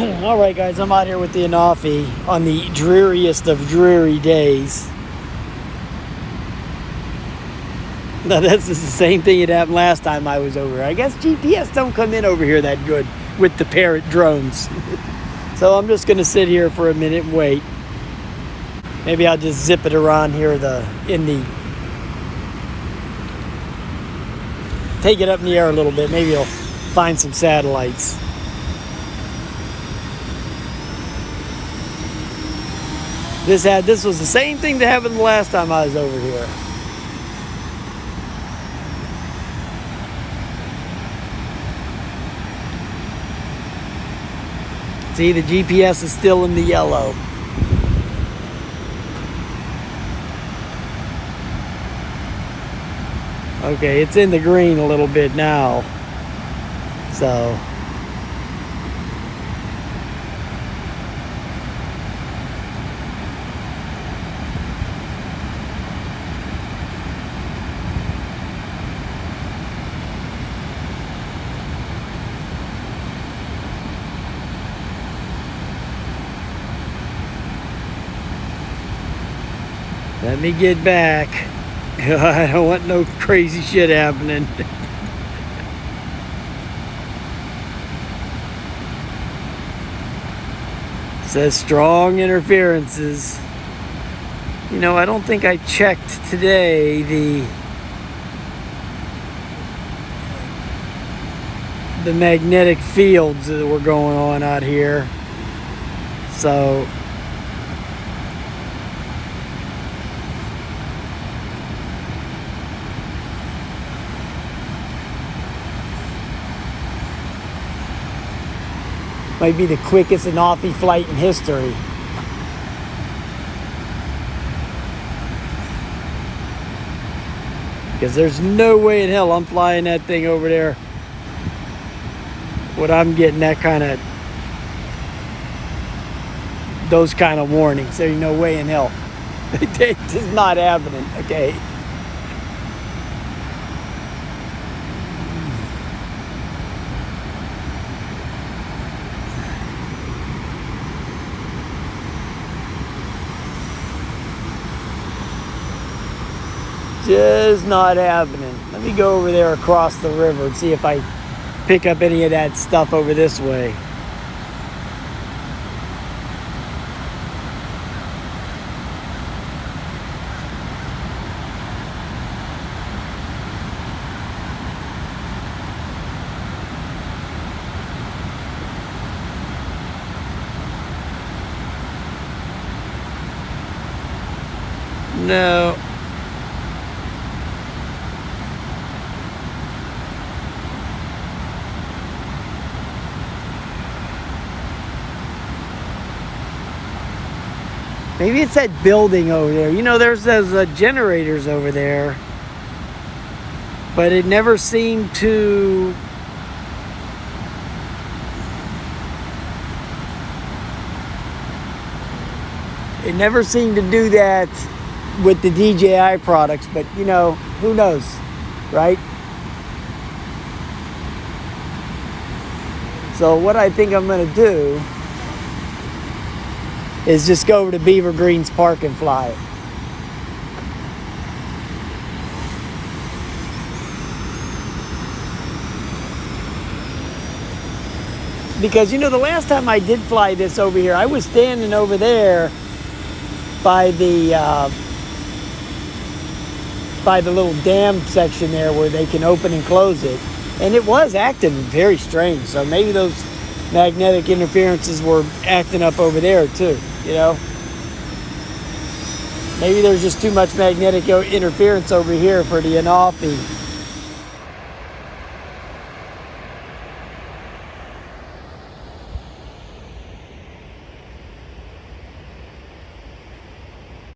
All right, guys, I'm out here with the Anafi on the dreariest of dreary days. Now, this is the same thing that happened last time I was over here. I guess GPS don't come in over here that good with the Parrot drones. So I'm just going to sit here for a minute and wait. Maybe I'll just zip it around here take it up in the air a little bit. Maybe I'll find some satellites. This was the same thing that happened the last time I was over here. See, the GPS is still in the yellow. Okay, it's in the green a little bit now. So let me get back. I don't want no crazy shit happening. Says strong interferences. You know, I don't think I checked today the magnetic fields that were going on out here. So might be the quickest Anafi flight in history. Because there's no way in hell I'm flying that thing over there when I'm getting those kind of warnings. There's no way in hell. It's just not happening, okay? Just not happening. Let me go over there across the river and see if I pick up any of that stuff over this way. No. Maybe it's that building over there. You know, there's those generators over there. But it never seemed to... It never seemed to do that with the DJI products. But, you know, who knows, right? So what I think I'm going to do is just go over to Beaver Greens Park and fly it. Because, you know, the last time I did fly this over here, I was standing over there by the little dam section there where they can open and close it. And it was acting very strange. So maybe those magnetic interferences were acting up over there too, you know. Maybe there's just too much magnetic interference over here for the Anafi.